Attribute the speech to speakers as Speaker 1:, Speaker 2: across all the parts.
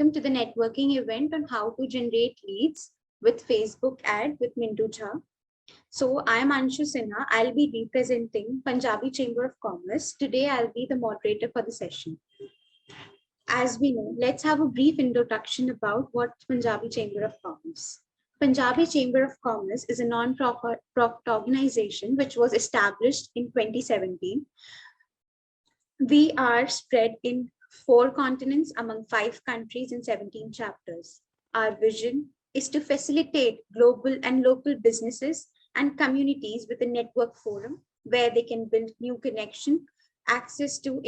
Speaker 1: Welcome to the networking event on how to generate leads with Facebook ad with Mintu Jha. So I'm Anshu Sinha. I'll be representing Punjabi Chamber of Commerce. Today I'll be the moderator for the session. As we know, let's have a brief introduction about what Punjabi Chamber of Commerce. Punjabi Chamber of Commerce is a non-profit organization which was established in 2017. We are spread in 4 continents among 5 countries in 17 chapters. Our vision is to facilitate global and local businesses and communities with a network forum where they can build new connection, access to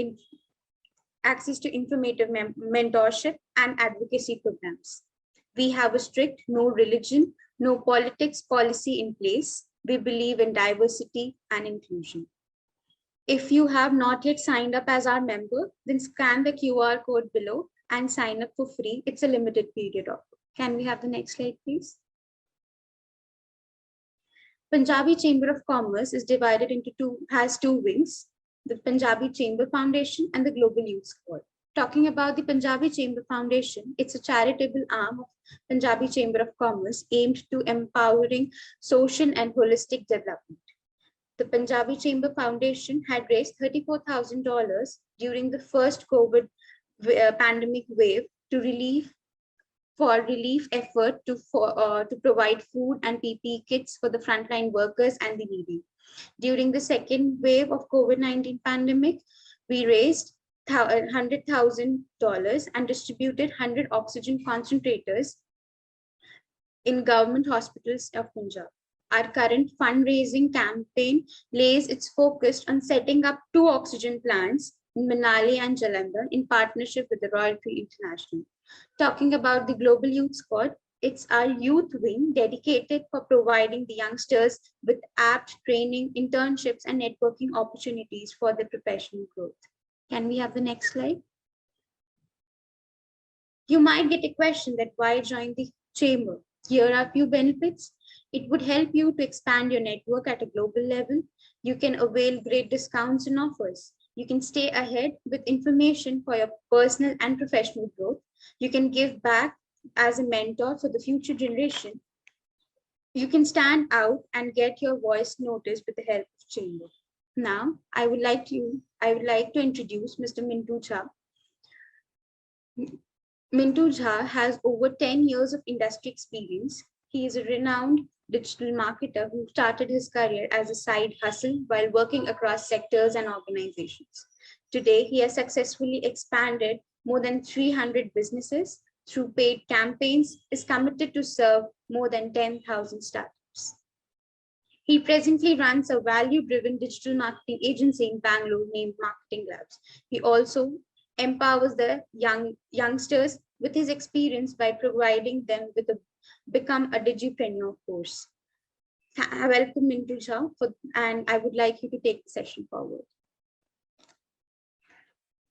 Speaker 1: informative mentorship and advocacy programs. We have a strict no religion, no politics policy in place. We believe in diversity and inclusion. If you have not yet signed up as our member, then scan the QR code below and sign up for free. It's a limited period offer. Can we have the next slide, please? Punjabi Chamber of Commerce is divided into has two wings, the Punjabi Chamber Foundation and the Global Youth Squad. Talking about the Punjabi Chamber Foundation, it's a charitable arm of Punjabi Chamber of Commerce aimed to empowering social and holistic development. The Punjabi Chamber Foundation had raised $34,000 during the first COVID pandemic wave to relief effort to provide food and PPE kits for the frontline workers and the needy. During the second wave of COVID-19 pandemic, we raised $100,000 and distributed 100 oxygen concentrators in government hospitals of Punjab. Our current fundraising campaign lays its focus on setting up 2 oxygen plants in Manali and Jalandhar in partnership with the Royal Free International. Talking about the Global Youth Squad, it's our youth wing dedicated for providing the youngsters with apt training, internships, and networking opportunities for their professional growth. Can we have the next slide? You might get a question that why join the chamber? Here are a few benefits. It would help you to expand your network at a global level. You can avail great discounts and offers. You can stay ahead with information for your personal and professional growth. You can give back as a mentor for the future generation. You can stand out and get your voice noticed with the help of Chamber. Now, I would like to introduce Mr. Mintu Jha. Mintu Jha has over 10 years of industry experience. He is a renowned digital marketer who started his career as a side hustle while working across sectors and organizations. Today, he has successfully expanded more than 300 businesses through paid campaigns, is committed to serve more than 10,000 startups. He presently runs a value-driven digital marketing agency in Bangalore named Marketing Labs. He also empowers the youngsters with his experience by providing them with a Become a Digipreneur course. Welcome, Mintu Jha, and I would like you to take the session forward.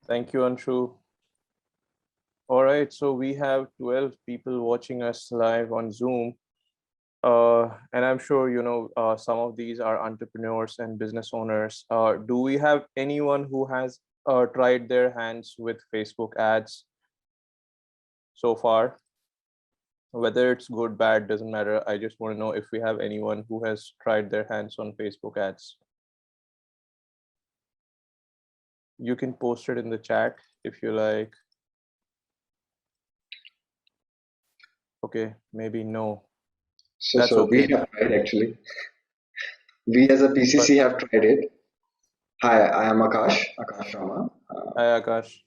Speaker 2: Thank you, Anshu. All right, so we have 12 people watching us live on Zoom. And I'm sure, you know, some of these are entrepreneurs and business owners. Do we have anyone who has tried their hands with Facebook ads so far? Whether it's good, bad, doesn't matter. I just want to know if we have anyone who has tried their hands on Facebook ads. You can post it in the chat if you like. Okay, maybe no.
Speaker 3: That's okay. We have tried actually. We as a PCC have tried it. Hi, I am Akash Rama.
Speaker 2: Hi, Akash.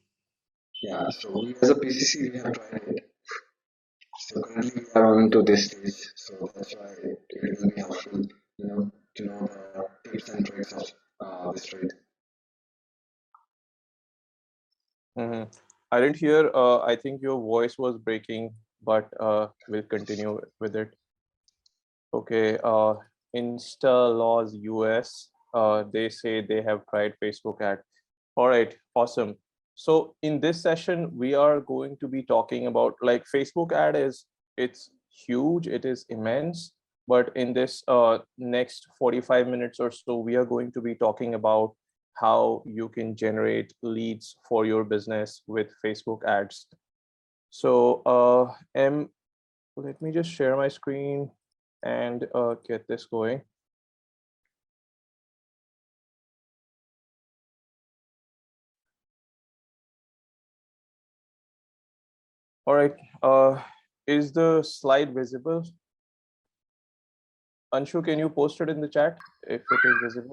Speaker 3: Yeah, so we as a PCC, we have tried it. So currently we are on to this stage, so that's why it will be helpful, you know, to know the tips and tricks of this trade.
Speaker 2: I didn't hear, I think your voice was breaking, but we'll continue with it. Okay, Insta Laws US, they say they have tried Facebook ad. All right, awesome. So in this session, we are going to be talking about, like, Facebook ad it's huge, it is immense, but in this next 45 minutes or so, we are going to be talking about how you can generate leads for your business with Facebook ads. So let me just share my screen and get this going. All right, is the slide visible? Anshu, can you post it in the chat if it is visible?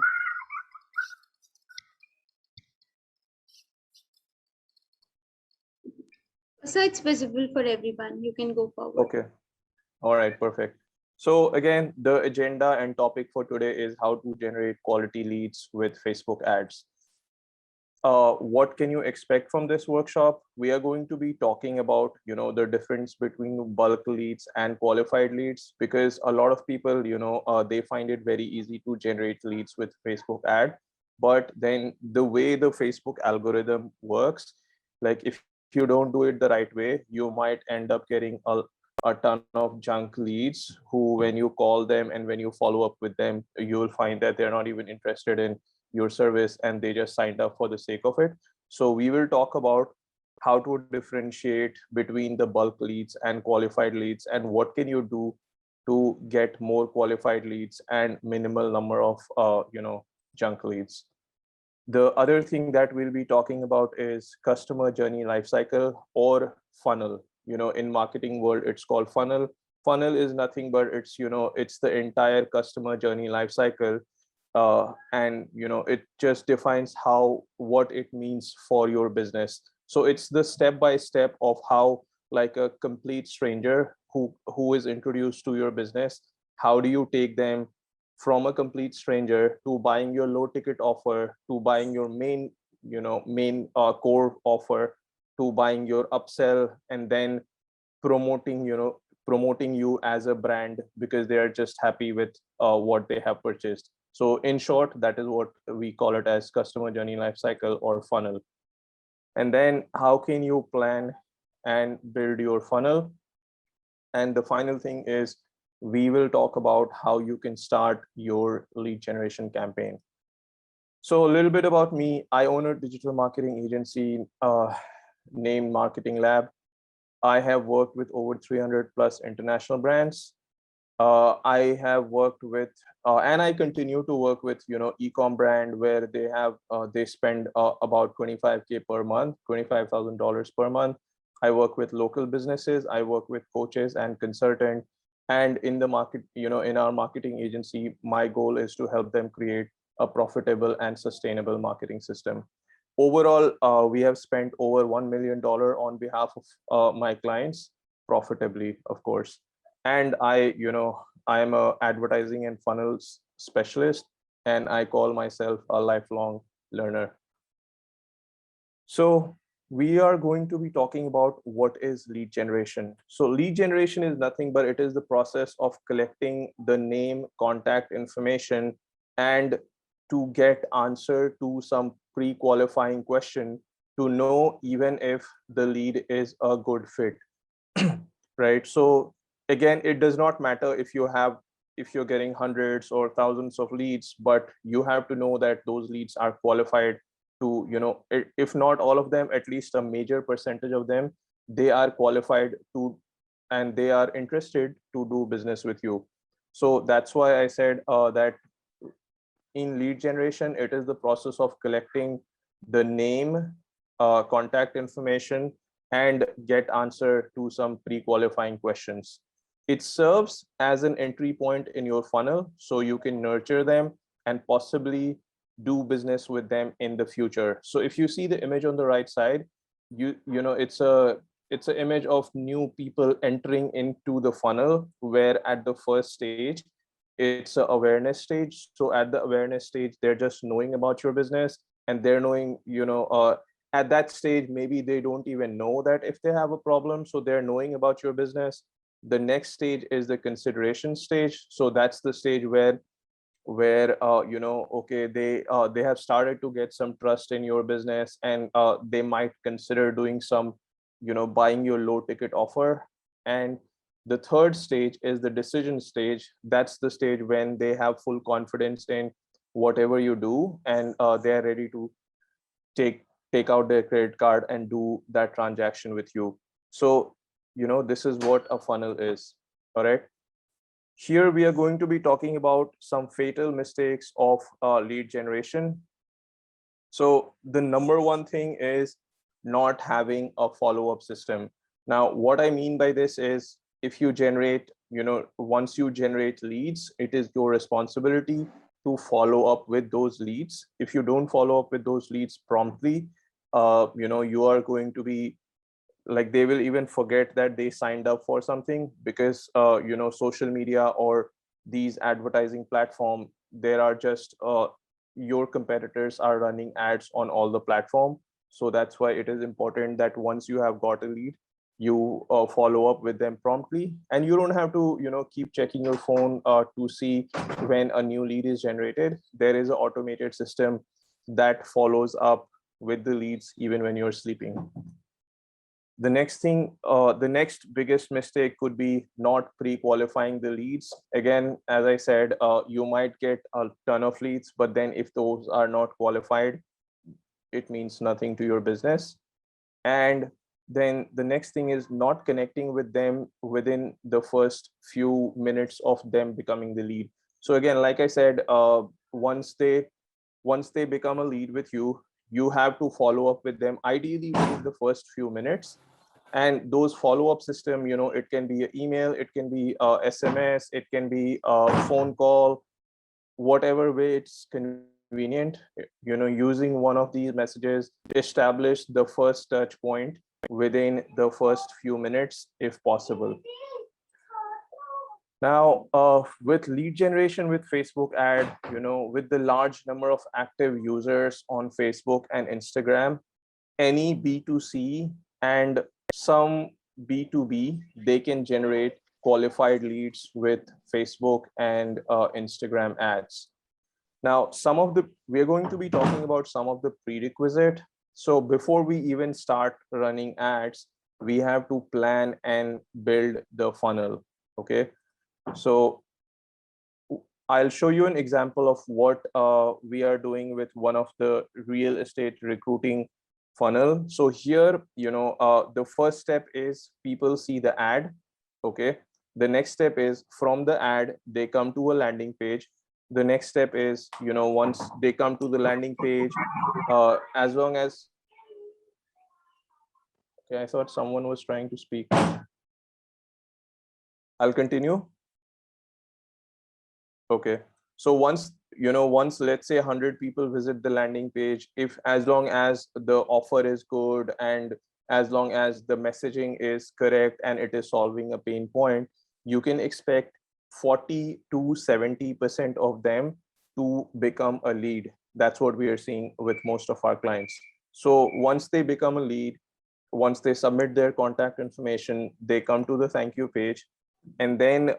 Speaker 1: So it's visible for everyone. You can go forward.
Speaker 2: Okay. All right, perfect. So again, the agenda and topic for today is how to generate quality leads with Facebook ads. What can you expect from this workshop? We are going to be talking about, the difference between bulk leads and qualified leads, because a lot of people, they find it very easy to generate leads with Facebook ad. But then the way the Facebook algorithm works, like if you don't do it the right way, you might end up getting a ton of junk leads who, when you call them and when you follow up with them, you'll find that they're not even interested in your service and they just signed up for the sake of it. So we will talk about how to differentiate between the bulk leads and qualified leads, and what can you do to get more qualified leads and minimal number of junk leads. The other thing that we'll be talking about is customer journey lifecycle, or funnel. In marketing world, it's called funnel. Funnel is nothing but it's the entire customer journey lifecycle, and it just defines what it means for your business. So it's the step by step of how, like a complete stranger who is introduced to your business, how do you take them from a complete stranger to buying your low ticket offer, to buying your main core offer, to buying your upsell, and then promoting you as a brand because they are just happy with what they have purchased. So in short, that is what we call it as customer journey lifecycle, or funnel. And then how can you plan and build your funnel? And the final thing is, we will talk about how you can start your lead generation campaign. So a little bit about me. I own a digital marketing agency named Marketing Lab. I have worked with over 300 plus international brands. I have worked with, and I continue to work with, e-com brand where they spend about 25K per month, $25,000 per month. I work with local businesses. I work with coaches and consultant. And in the market, in our marketing agency, my goal is to help them create a profitable and sustainable marketing system. Overall, we have spent over $1 million on behalf of my clients, profitably, of course. And I am a advertising and funnels specialist, and I call myself a lifelong learner. So we are going to be talking about what is lead generation. So lead generation is nothing but it is the process of collecting the name, contact information, and to get answer to some pre-qualifying question to know even if the lead is a good fit. Right? So again, it does not matter if you're getting hundreds or thousands of leads, but you have to know that those leads are qualified to, if not all of them, at least a major percentage of them, they are qualified to, and they are interested to do business with you. So that's why I said that in lead generation, it is the process of collecting the name, contact information, and get answer to some pre-qualifying questions. It serves as an entry point in your funnel so you can nurture them and possibly do business with them in the future. So if you see the image on the right side, it's an image of new people entering into the funnel, where at the first stage it's an awareness stage. So at the awareness stage, they're just knowing about your business, and they're knowing, at that stage, maybe they don't even know that if they have a problem. So they're knowing about your business. The next stage is the consideration stage. So that's the stage where okay, they have started to get some trust in your business, and they might consider doing some, buying your low ticket offer. And the third stage is the decision stage. That's the stage when they have full confidence in whatever you do, and they're ready to take out their credit card and do that transaction with you. So, this is what a funnel is. All right. Here we are going to be talking about some fatal mistakes of lead generation. So the number one thing is not having a follow-up system. Now, what I mean by this is if you generate, once you generate leads, it is your responsibility to follow up with those leads. If you don't follow up with those leads promptly, you are going to be like, they will even forget that they signed up for something, because social media or these advertising platform, there are just your competitors are running ads on all the platform. So that's why it is important that once you have got a lead, you follow up with them promptly, and you don't have to keep checking your phone to see when a new lead is generated. There is an automated system that follows up with the leads even when you're sleeping. The next thing, the next biggest mistake could be not pre-qualifying the leads. Again, as I said, you might get a ton of leads, but then if those are not qualified, it means nothing to your business. And then the next thing is not connecting with them within the first few minutes of them becoming the lead. So again, like I said, once they become a lead with you, you have to follow up with them, ideally within the first few minutes. And those follow-up system, it can be an email, it can be a SMS, it can be a phone call, whatever way it's convenient, using one of these messages, establish the first touch point within the first few minutes if possible. Now, with lead generation with Facebook ad, with the large number of active users on Facebook and Instagram, any B2C and some B2B, they can generate qualified leads with Facebook and Instagram ads. Now, we're going to be talking about some of the prerequisite. So before we even start running ads, we have to plan and build the funnel. Okay. So I'll show you an example of what we are doing with one of the real estate recruiting funnel. So here, the first step is people see the ad. Okay. The next step is from the ad, they come to a landing page. The next step is, once they come to the landing page, as long as, okay, I thought someone was trying to speak. I'll continue. Okay. So once let's say 100 people visit the landing page, if as long as the offer is good and as long as the messaging is correct and it is solving a pain point, you can expect 40 to 70% of them to become a lead. That's what we are seeing with most of our clients. So once they become a lead, once they submit their contact information, they come to the thank you page, and then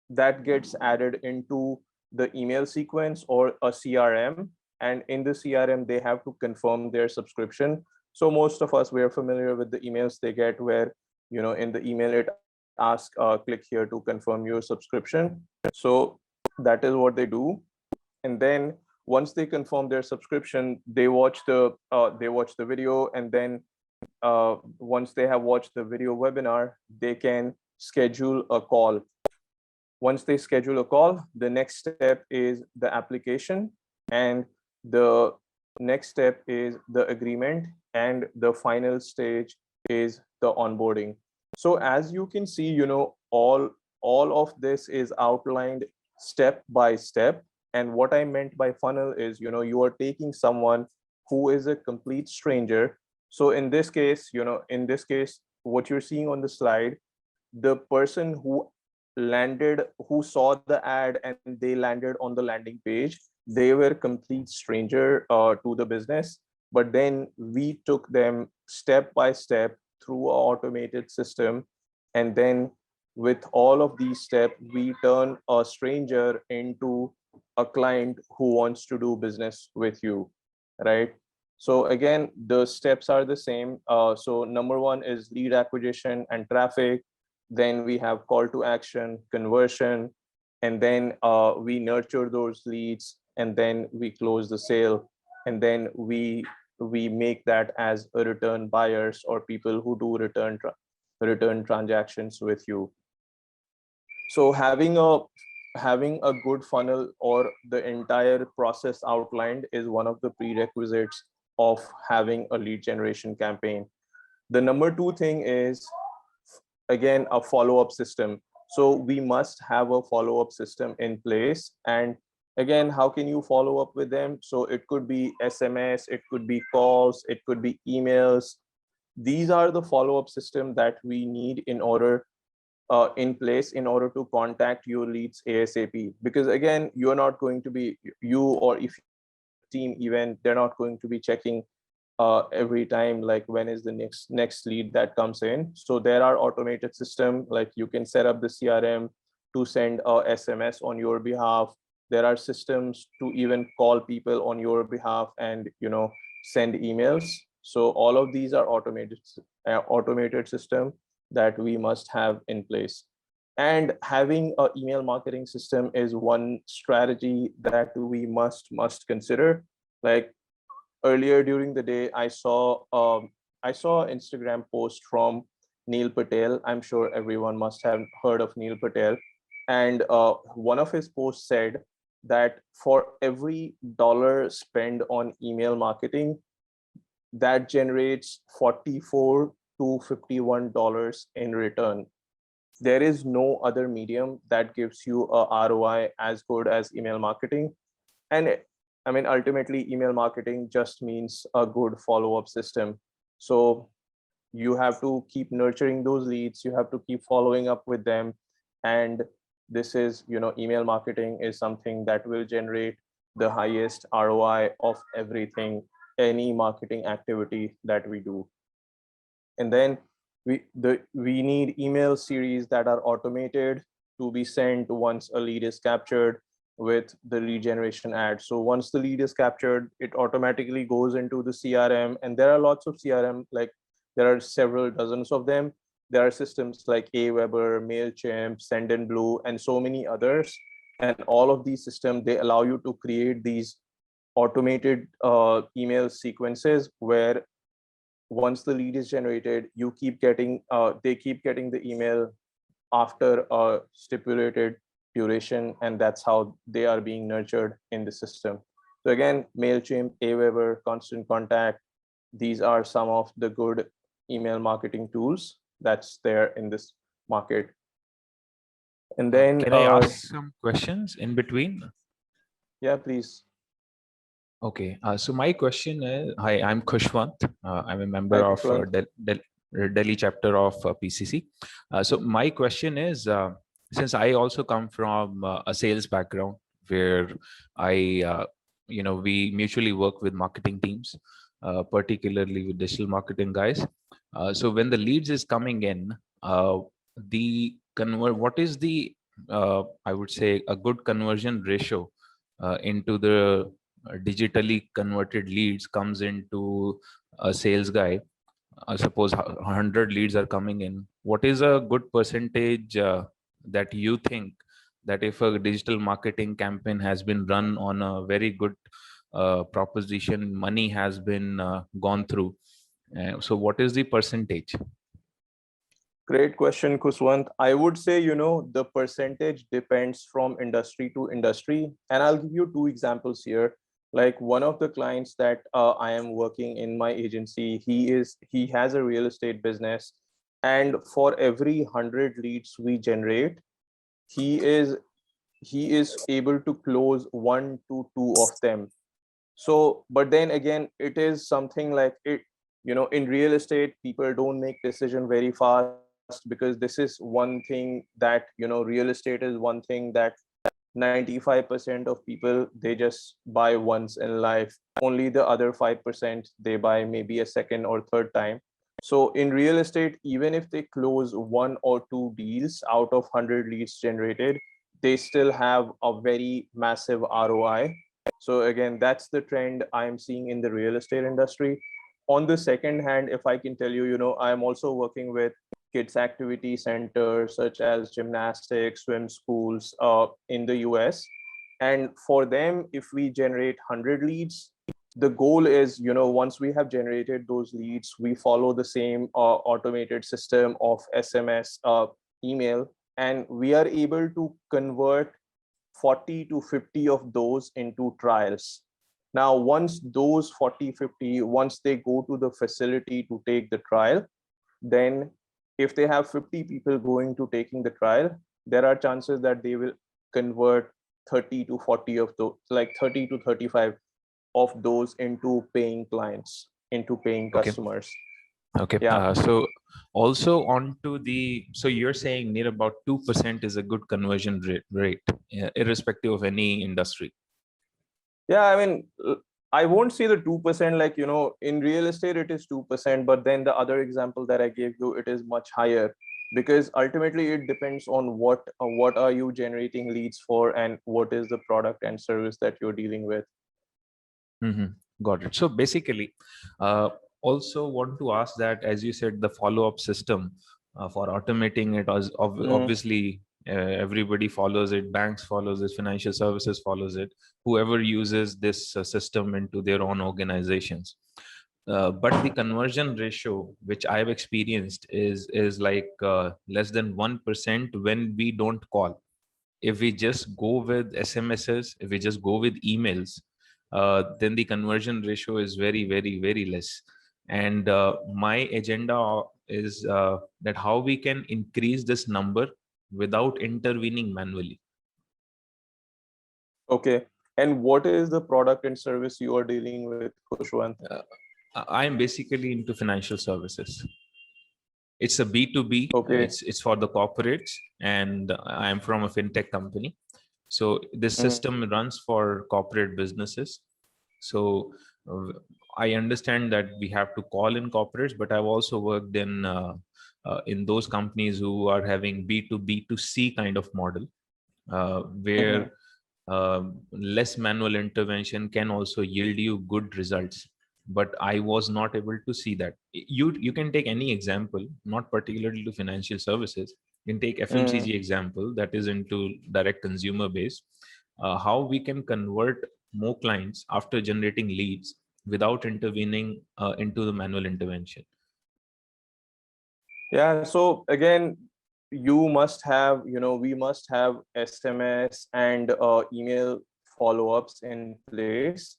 Speaker 2: that gets added into the email sequence or a CRM. And in the CRM, they have to confirm their subscription. So most of us, we're familiar with the emails they get where, in the email, it asks, click here to confirm your subscription. So that is what they do. And then once they confirm their subscription, they watch the video. And then once they have watched the video webinar, they can schedule a call. Once they schedule a call, the next step is the application, and the next step is the agreement, and the final stage is the onboarding. So as you can see, all of this is outlined step by step. And what I meant by funnel is, you are taking someone who is a complete stranger. So in this case, what you're seeing on the slide, the person who saw the ad and they landed on the landing page, they were complete stranger to the business. But then we took them step by step through an automated system, and then with all of these steps, we turn a stranger into a client who wants to do business with you, right? So again, the steps are the same. So number one is lead acquisition and traffic. Then we have call to action, conversion, and then we nurture those leads, and then we close the sale, and then we we make that as a return buyers or people who do return transactions with you. So having a good funnel or the entire process outlined is one of the prerequisites of having a lead generation campaign. The number two thing is, again, a follow-up system. So we must have a follow-up system in place. And again, how can you follow up with them? So it could be SMS, it could be calls, it could be emails. These are the follow-up system that we need in place in order to contact your leads ASAP. Because again, you're not going to be, you or if you have a team event, they're not going to be checking every time, like when is the next lead that comes in. So there are automated system, like you can set up the CRM to send a SMS on your behalf. There are systems to even call people on your behalf and send emails. So all of these are automated system that we must have in place. And having an email marketing system is one strategy that we must consider. Like earlier during the day, I saw an Instagram post from Neil Patel. I'm sure everyone must have heard of Neil Patel. And one of his posts said that for every dollar spent on email marketing, that generates $44 to $51 in return. There is no other medium that gives you a ROI as good as email marketing. And I mean, ultimately, email marketing just means a good follow-up system. So you have to keep nurturing those leads. You have to keep following up with them. And this is, email marketing is something that will generate the highest ROI of everything, any marketing activity that we do. And then we need email series that are automated to be sent once a lead is captured with the lead generation ad. So once the lead is captured, it automatically goes into the CRM. And there are lots of CRM, like there are several dozens of them. There are systems like Aweber, MailChimp, Sendinblue, and so many others. And all of these systems, they allow you to create these automated email sequences where once the lead is generated, they keep getting the email after a stipulated duration, and that's how they are being nurtured in the system. So again, MailChimp, Aweber, Constant Contact, these are some of the good email marketing tools that's there in this market. And then
Speaker 4: can I ask some questions in between?
Speaker 2: Yeah, please.
Speaker 4: Okay, so my question is, hi, I'm Khushwant. I'm a member
Speaker 2: Hi,
Speaker 4: of
Speaker 2: Khushwant.
Speaker 4: Delhi chapter of PCC. So my question is, since I also come from a sales background where we mutually work with marketing teams, particularly with digital marketing guys. So when the leads is coming in, what is the, I would say, a good conversion ratio into the digitally converted leads comes into a sales guy. Suppose 100 leads are coming in. What is a good percentage that you think that if a digital marketing campaign has been run on a very good proposition, money has been gone through? So what is the percentage?
Speaker 2: Great question, Khuswant. I would say, the percentage depends from industry to industry. And I'll give you two examples here. Like one of the clients that I am working in my agency, he has a real estate business. And for every 100 leads we generate, he is able to close 1 to 2 of them. So, but then again, it is something like in real estate, people don't make decision very fast, because this is one thing that, real estate is one thing that 95% of people, they just buy once in life. Only the other 5%, they buy maybe a second or third time. So in real estate, even if they close 1 or 2 deals out of 100 leads generated, they still have a very massive ROI. So again, that's the trend I'm seeing in the real estate industry. On the second hand, if I can tell you, I'm also working with kids activity centers such as gymnastics, swim schools in the US. And for them, if we generate 100 leads, the goal is, once we have generated those leads, we follow the same automated system of SMS, email, and we are able to convert 40 to 50 of those into trials. Now, once those 40, 50, once they go to the facility to take the trial, then if they have 50 people going to taking the trial, there are chances that they will convert 30 to 40 of those, like 30 to 35 of those into paying clients, into paying
Speaker 4: Okay.
Speaker 2: customers.
Speaker 4: Okay.
Speaker 2: Yeah.
Speaker 4: So also on to so you're saying near about 2% is a good conversion rate, irrespective of any industry.
Speaker 2: Yeah, I mean, I won't say the 2%, like, in real estate, it is 2%, but then the other example that I gave you, it is much higher, because ultimately it depends on what are you generating leads for, and what is the product and service that you're dealing with.
Speaker 4: Got it. So basically, also want to ask that, as you said, the follow-up system for automating it, obviously everybody follows it. Banks follows it, financial services follows it, whoever uses this system into their own organizations. But the conversion ratio which I've experienced is like less than 1% when we don't call. If we just go with SMSs, if we just go with emails, then the conversion ratio is very, very, very less. And my agenda is that how we can increase this number without intervening manually.
Speaker 2: Okay. And what is the product and service you are dealing with, Khushwant?
Speaker 4: I am basically into financial services. It's a B2B.
Speaker 2: Okay.
Speaker 4: It's for the corporates, and I am from a fintech company. So this system runs for corporate businesses. So I understand that we have to call in corporates, but I've also worked in those companies who are having B2B2C kind of model, where less manual intervention can also yield you good results. But I was not able to see that. You can take any example, not particularly to financial services. You can take FMCG example, that is into direct consumer base. How we can convert more clients after generating leads without intervening into the manual intervention.
Speaker 2: Yeah. So again, we must have SMS and email follow-ups in place.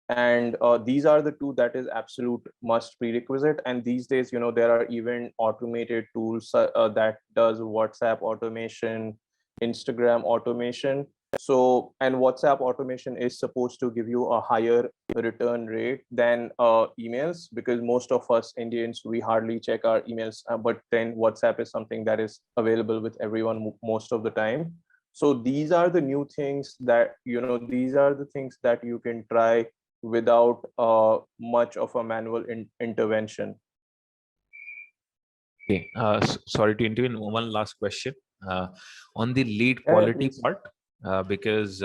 Speaker 2: And these are the two that is absolute must prerequisite. And these days, there are even automated tools that does WhatsApp automation, Instagram automation. So, and WhatsApp automation is supposed to give you a higher return rate than emails, because most of us Indians, we hardly check our emails, but then WhatsApp is something that is available with everyone most of the time. So these are the new things that, these are the things that you can try without much of a manual intervention.
Speaker 4: Okay, sorry to intervene. One last question on the lead
Speaker 2: Yeah,
Speaker 4: quality
Speaker 2: please.
Speaker 4: part, because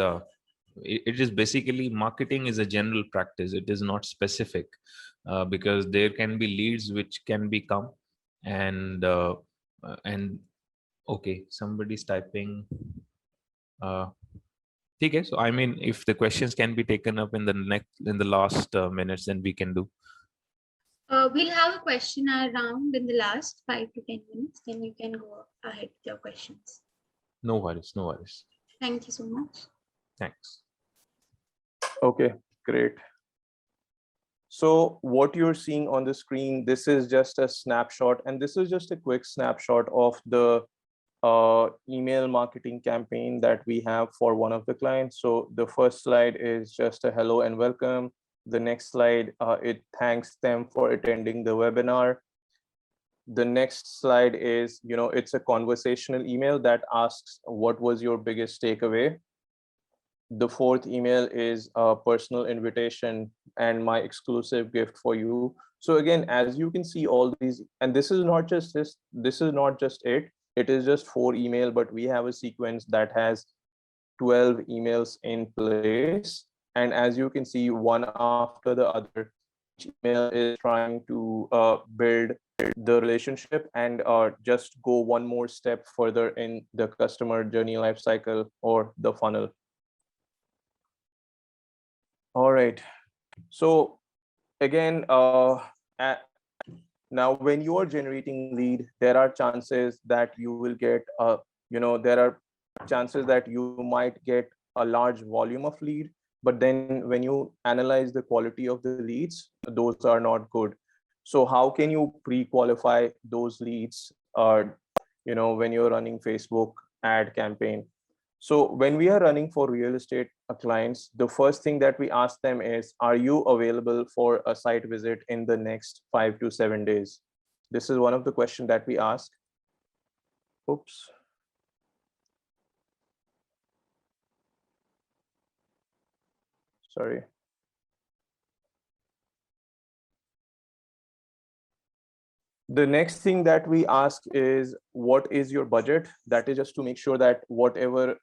Speaker 4: it is basically marketing is a general practice. It is not specific, because there can be leads which can become and okay, somebody's typing. Okay, so I mean, if the questions can be taken up in the last minutes, then we can do.
Speaker 1: We'll have a question round in the last 5 to 10 minutes. Then you can go ahead with your questions.
Speaker 4: No worries, no worries.
Speaker 1: Thank you so much.
Speaker 4: Thanks.
Speaker 2: Okay, great. So what you're seeing on the screen, this is just a snapshot, and this is just a quick snapshot of the email marketing campaign that we have for one of the clients. So the first slide is just a hello and welcome. The next slide, it thanks them for attending the webinar. The next slide is, it's a conversational email that asks, what was your biggest takeaway? The fourth email is a personal invitation and my exclusive gift for you. So again, as you can see, all these, and this is not just it. It is just 4 email, but we have a sequence that has 12 emails in place. And as you can see, one after the other, each email is trying to build the relationship and just go one more step further in the customer journey lifecycle or the funnel. All right. So again, now when you are generating lead, there are chances that you will get there are chances that you might get a large volume of lead, but then when you analyze the quality of the leads, those are not good. So how can you pre-qualify those leads when you're running Facebook ad campaign? So when we are running for real estate clients, the first thing that we ask them is, are you available for a site visit in the next 5 to 7 days? This is one of the questions that we ask. Oops. Sorry. The next thing that we ask is, what is your budget? That is just to make sure that whatever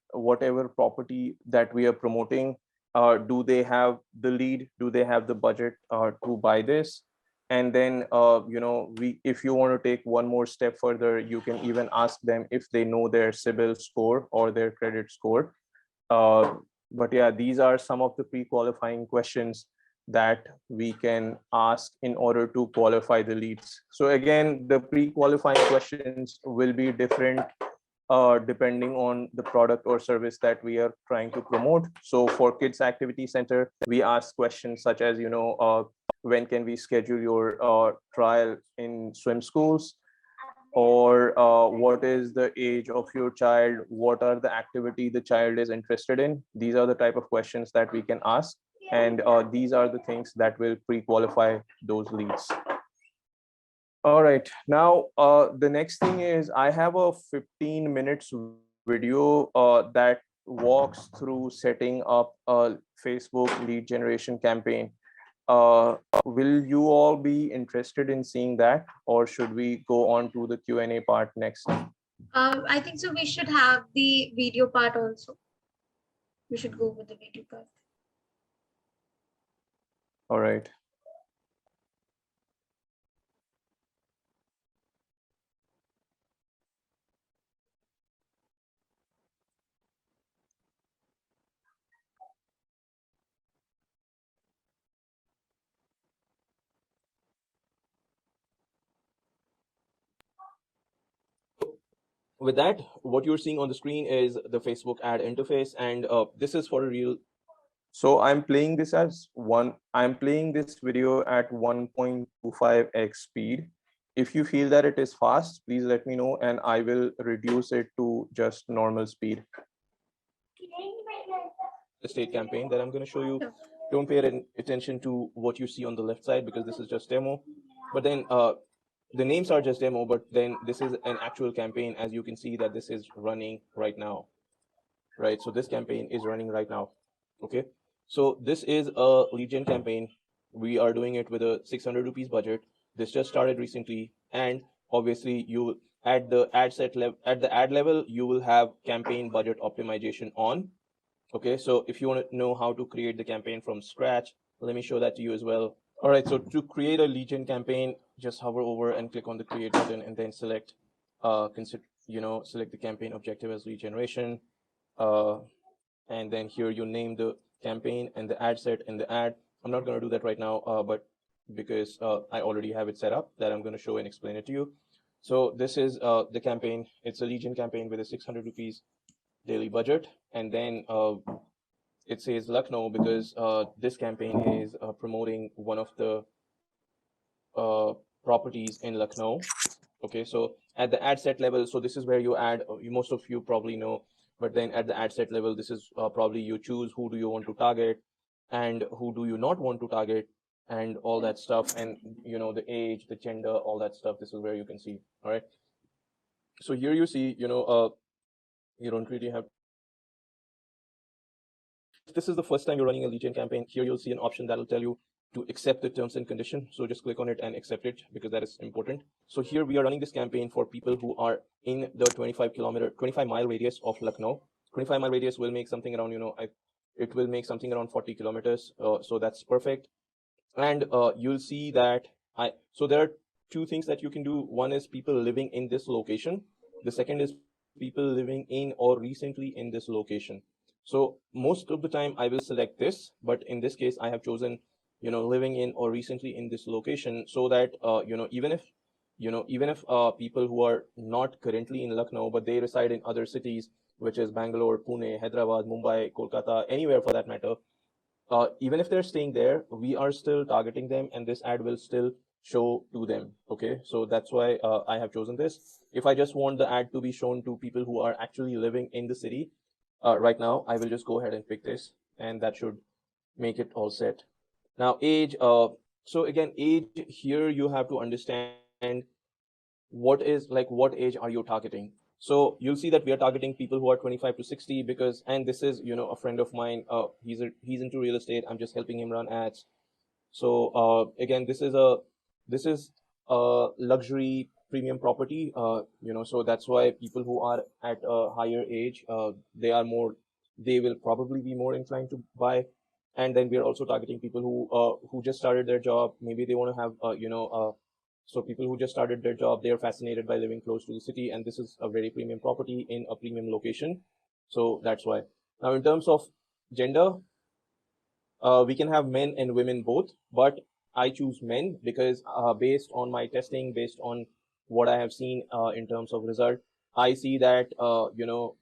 Speaker 2: property that we are promoting, do they have the lead? Do they have the budget to buy this? And then if you want to take one more step further, you can even ask them if they know their CIBIL score or their credit score. But yeah, these are some of the pre-qualifying questions that we can ask in order to qualify the leads. So again, the pre-qualifying questions will be different depending on the product or service that we are trying to promote. So for Kids Activity Center, we ask questions such as, when can we schedule your trial in swim schools? Or what is the age of your child? What are the activity the child is interested in? These are the type of questions that we can ask. And these are the things that will pre-qualify those leads. All right, now the next thing is, I have a 15 minutes video that walks through setting up a Facebook lead generation campaign. Will you all be interested in seeing that, or should we go on to the Q&A part next?
Speaker 1: I think so. We should have the video part also. We should go with the video part.
Speaker 2: All right. With that, what you're seeing on the screen is the Facebook ad interface, and this is for a real. So I'm playing this video at 1.25x speed. If you feel that it is fast, please let me know and I will reduce it to just normal speed. The state campaign that I'm going to show you, don't pay attention to what you see on the left side because this is just demo. But then the names are just demo, but then this is an actual campaign. As you can see that this is running right now, right? So this campaign is running right now. Okay, so this is a lead gen campaign. We are doing it with a 600 rupees budget. This just started recently, and obviously you at the ad level you will have campaign budget optimization on. Okay, so if you want to know how to create the campaign from scratch, let me show that to you as well. All right, so to create a lead gen campaign, just hover over and click on the create button and then select select the campaign objective as lead generation. And then here you name the campaign and the ad set and the ad. I'm not going to do that right now, but because I already have it set up, that I'm going to show and explain it to you. So this is the campaign. It's a lead gen campaign with a 600 rupees daily budget. And then it says Lucknow because this campaign is promoting one of the properties in Lucknow. Okay, so at the ad set level, so this is where you add, most of you probably know, but then at the ad set level, this is probably you choose who do you want to target and who do you not want to target and all that stuff, and the age, the gender, all that stuff. This is where you can see. All right, so here you see, you don't really have. If this is the first time you're running a lead gen campaign, here you'll see an option that will tell you to accept the terms and condition. So just click on it and accept it because that is important. So here we are running this campaign for people who are in the 25 mile radius of Lucknow. 25 mile radius will make something around, it will make something around 40 kilometers. So that's perfect. And you'll see that so there are two things that you can do. One is people living in this location. The second is people living in or recently in this location. So most of the time I will select this, but in this case I have chosen, living in or recently in this location, so that even if people who are not currently in Lucknow but they reside in other cities, which is Bangalore, Pune, Hyderabad, Mumbai, Kolkata, anywhere for that matter, even if they're staying there, we are still targeting them, and this ad will still show to them. Okay, so that's why I have chosen this. If I just want the ad to be shown to people who are actually living in the city right now, I will just go ahead and pick this, and that should make it all set. Now, age. So again, age here you have to understand what age are you targeting. So you'll see that we are targeting people who are 25 to 60 because, and this is a friend of mine. He's into real estate. I'm just helping him run ads. So again, this is a luxury premium property. So that's why people who are at a higher age, they will probably be more inclined to buy. And then we are also targeting people who just started their job. Maybe they want to have so people who just started their job, they are fascinated by living close to the city, and this is a very premium property in a premium location. So that's why. Now, in terms of gender, we can have men and women both, but I choose men because based on my testing, based on what I have seen in terms of result, I see that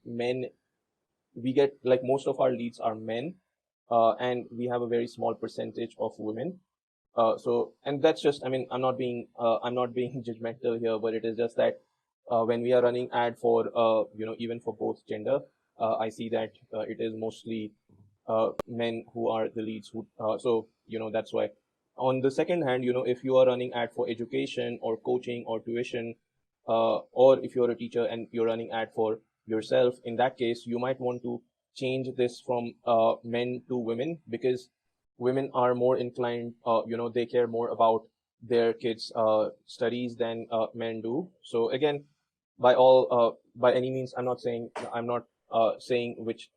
Speaker 2: men, we get like most of our leads are men, and we have a very small percentage of women. So, and that's just, I mean, I'm not being judgmental here, but it is just that when we are running ad for, even for both gender, I see that it is mostly men who are the leads so, that's why. On the second hand, if you are running ad for education or coaching or tuition, or if you're a teacher and you're running ad for yourself, in that case, you might want to change this from men to women, because women are more inclined, they care more about their kids' studies than men do. So again, by any means, I'm not saying which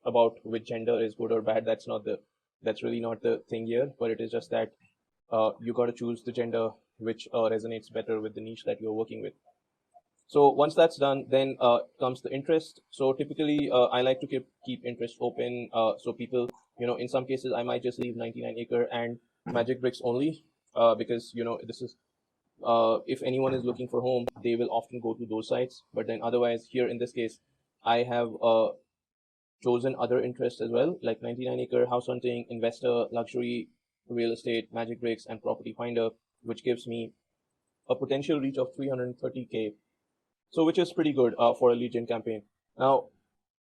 Speaker 2: gender is good or bad. That's really not the thing here. But it is just that you got to choose the gender which resonates better with the niche that you're working with. So once that's done, then comes the interest. So typically, I like to keep interest open. So people, in some cases, I might just leave 99 acre and Magic Bricks only, because this is if anyone is looking for home, they will often go to those sites. But then otherwise, here in this case, I have chosen other interests as well, like 99 acre, house hunting, investor, luxury, real estate, Magic Bricks, and property finder, which gives me a potential reach of 330K. So which is pretty good for a lead gen campaign. Now,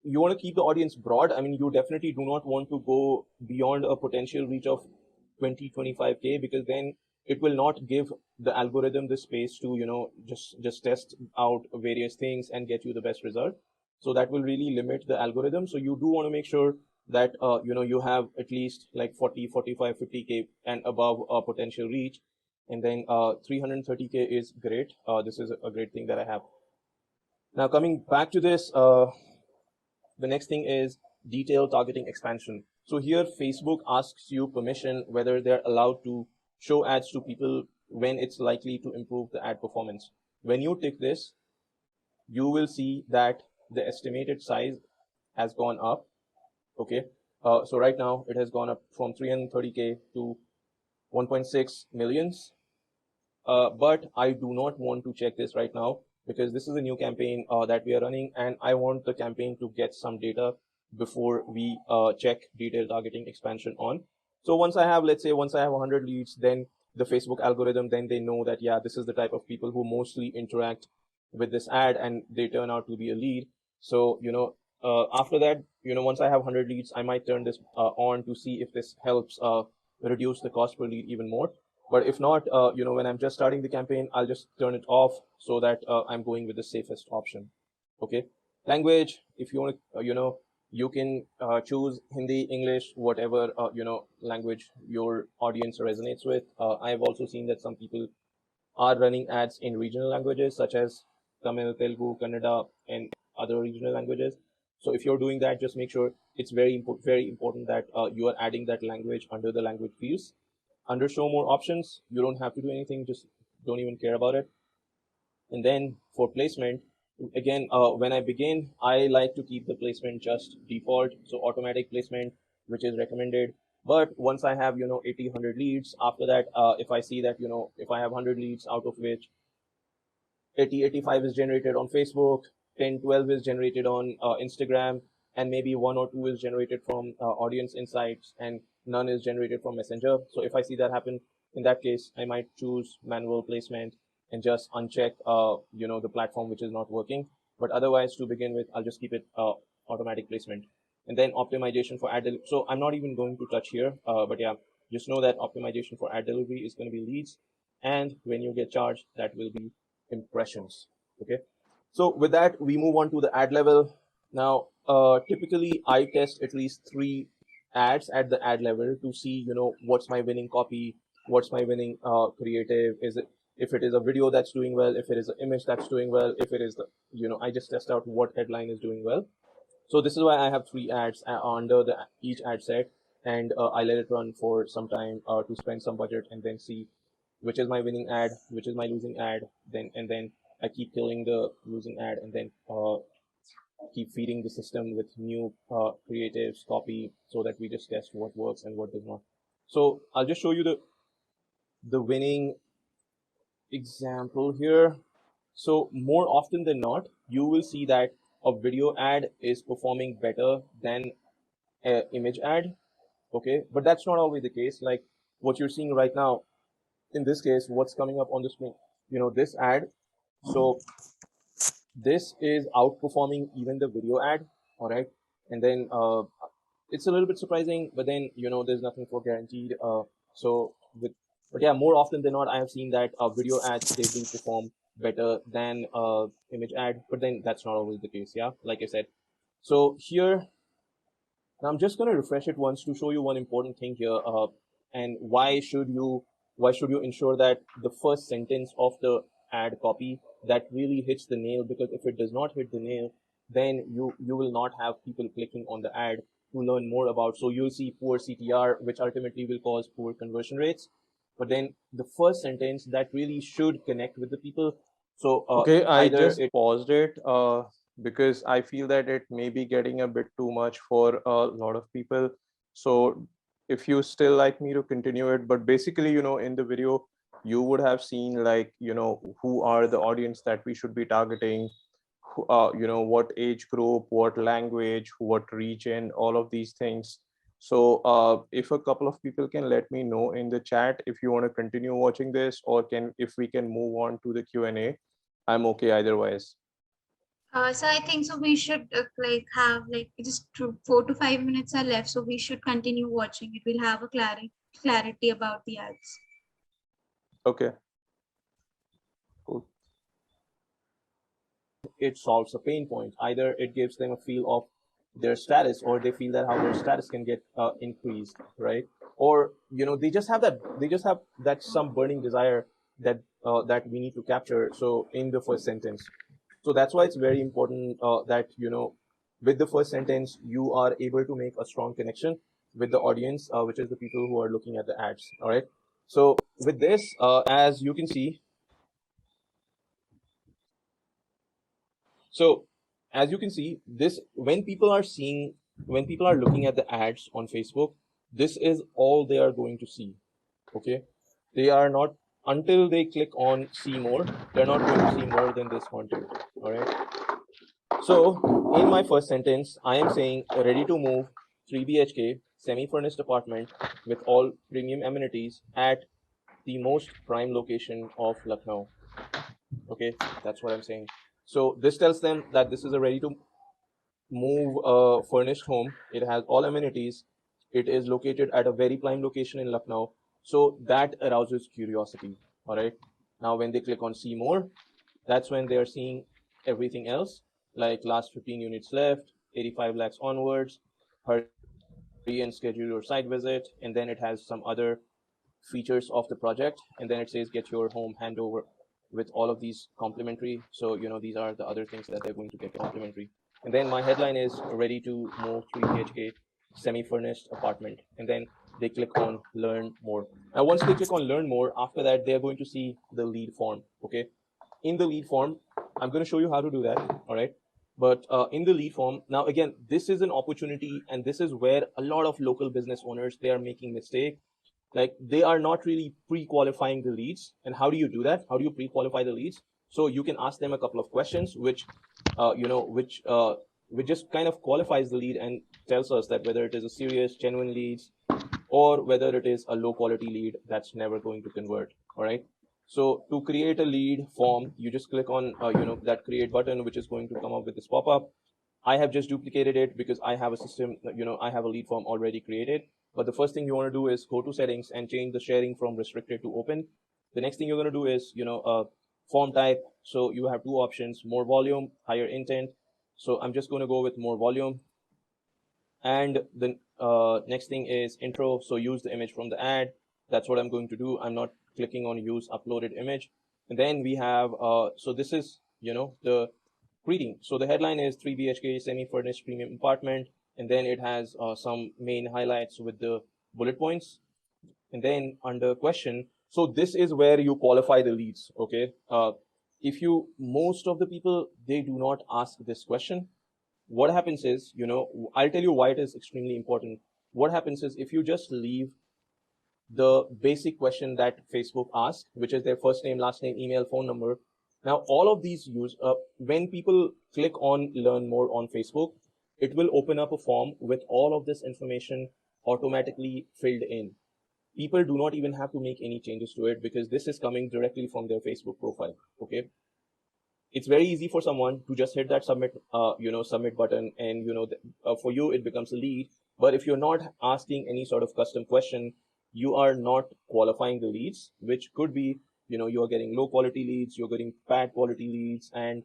Speaker 2: you want to keep the audience broad. I mean, you definitely do not want to go beyond a potential reach of 20-25K, because then it will not give the algorithm the space to just test out various things and get you the best result. So that will really limit the algorithm. So you do want to make sure that you have at least like 40, 45, 50K and above potential reach. And then 330K is great. This is a great thing that I have. Now, coming back to this, the next thing is detailed targeting expansion. So here Facebook asks you permission whether they're allowed to show ads to people when it's likely to improve the ad performance. When you tick this, you will see that the estimated size has gone up. Okay. So right now it has gone up from 330K to 1.6 millions. But I do not want to check this right now, because this is a new campaign that we are running, and I want the campaign to get some data before we check detailed targeting expansion on. So once I have 100 leads, then the Facebook algorithm, then they know that, yeah, this is the type of people who mostly interact with this ad, and they turn out to be a lead. So, after that, once I have 100 leads, I might turn this on to see if this helps reduce the cost per lead even more. But if not, when I'm just starting the campaign, I'll just turn it off so that I'm going with the safest option. Okay. Language, if you want to, you can choose Hindi, English, whatever, language your audience resonates with. I've also seen that some people are running ads in regional languages such as Tamil, Telugu, Kannada, and other regional languages. So if you're doing that, just make sure it's very important that you are adding that language under the language fields. Under show more options, you don't have to do anything, just don't even care about it. And then for placement, again, when I begin, I like to keep the placement just default, so automatic placement, which is recommended. But once I have 80, 100 leads, after that, if I see that if I have 100 leads, out of which 80, 85 is generated on Facebook, 10, 12 is generated on Instagram, and maybe 1 or 2 is generated from audience insights, and none is generated from Messenger. So if I see that happen, in that case, I might choose manual placement and just uncheck the platform which is not working. But otherwise, to begin with, I'll just keep it automatic placement. And then optimization for ad delivery. So I'm not even going to touch here, but yeah, just know that optimization for ad delivery is going to be leads, and when you get charged, that will be impressions. Okay, so with that, we move on to the ad level. Now, typically I test at least 3 ads at the ad level to see what's my winning copy, what's my winning creative. Is it, if it is a video that's doing well, if it is an image that's doing well, if it is the I just test out what headline is doing well. So this is why I have 3 ads under the each ad set, and I let it run for some time to spend some budget, and then see which is my winning ad, which is my losing ad, then I keep killing the losing ad, and then keep feeding the system with new creatives, copy, so that we just test what works and what does not. So I'll just show you the winning example here. So more often than not, you will see that a video ad is performing better than an image ad. Okay, but that's not always the case. Like what you're seeing right now, in this case, what's coming up on the screen, this ad. So this is outperforming even the video ad. All right, and then it's a little bit surprising, but then there's nothing for guaranteed. But yeah, more often than not, I have seen that video ads, they do perform better than image ad, but then that's not always the case. Yeah, like I said. So here, now I'm just going to refresh it once to show you one important thing here, and why should you ensure that the first sentence of the ad copy that really hits the nail, because if it does not hit the nail, then you will not have people clicking on the ad to learn more about. So you'll see poor CTR, which ultimately will cause poor conversion rates. But then the first sentence that really should connect with the people. So
Speaker 5: okay, I just paused it because I feel that it may be getting a bit too much for a lot of people. So if you still like me to continue it, but basically, in the video, you would have seen like, who are the audience that we should be targeting, what age group, what language, what region, all of these things. So if a couple of people can let me know in the chat if you want to continue watching this, or if we can move on to the Q&A, I'm okay eitherwise.
Speaker 1: So I think so we should have just 4 to 5 minutes are left, so we should continue watching. It will have a clarity about the ads.
Speaker 5: Okay. Cool.
Speaker 2: It solves a pain point. Either it gives them a feel of their status, or they feel that how their status can get increased, right? Or they just have that some burning desire that that we need to capture. So in the first sentence, so that's why it's very important that with the first sentence you are able to make a strong connection with the audience, which is the people who are looking at the ads. All right. So with this, as you can see, so as you can see, this when people are looking at the ads on Facebook, this is all they are going to see. Okay, they are not, until they click on see more, they're not going to see more than this content. All right. So in my first sentence, I am saying ready to move 3 BHK semi-furnished apartment with all premium amenities at the most prime location of Lucknow. Okay, that's what I'm saying. So this tells them that this is a ready to move furnished home. It has all amenities. It is located at a very prime location in Lucknow. So that arouses curiosity. All right. Now, when they click on see more, that's when they are seeing everything else, like last 15 units left, 85 lakhs onwards, hurry and schedule your site visit. And then it has some other features of the project. And then it says get your home handover with all of these complimentary. So, these are the other things that they're going to get complimentary. And then my headline is ready to move 3 BHK semi-furnished apartment. And then they click on learn more. Now, once they click on learn more, after that, they're going to see the lead form. Okay. In the lead form, I'm going to show you how to do that. All right.
Speaker 5: But in the lead form, now again, this is an opportunity, and this is where a lot of local business owners, they are making mistake. Like, they are not really pre-qualifying the leads. And how do you do that? How do you pre-qualify the leads? So you can ask them a couple of questions, which just kind of qualifies the lead and tells us that whether it is a serious, genuine leads, or whether it is a low quality lead that's never going to convert. All right. So to create a lead form, you just click on that create button, which is going to come up with this pop-up. I have just duplicated it because I have a system, I have a lead form already created. But the first thing you want to do is go to settings and change the sharing from restricted to open. The next thing you're going to do is, form type. So you have two options: more volume, higher intent. So I'm just going to go with more volume. And the next thing is intro. So use the image from the ad. That's what I'm going to do. I'm not clicking on use uploaded image. And then we have, so this is, the greeting. So the headline is 3 BHK semi-furnished premium apartment. And then it has some main highlights with the bullet points. And then under question, so this is where you qualify the leads. Okay. Most of the people, they do not ask this question. What happens is, I'll tell you why it is extremely important. What happens is, if you just leave the basic question that Facebook asks, which is their first name, last name, email, phone number. Now, all of these when people click on learn more on Facebook, it will open up a form with all of this information automatically filled in. People do not even have to make any changes to it because this is coming directly from their Facebook profile. Okay. It's very easy for someone to just hit that submit button, and for you it becomes a lead. But if you're not asking any sort of custom question, you are not qualifying the leads, which could be, you're getting low quality leads, you're getting bad quality leads, and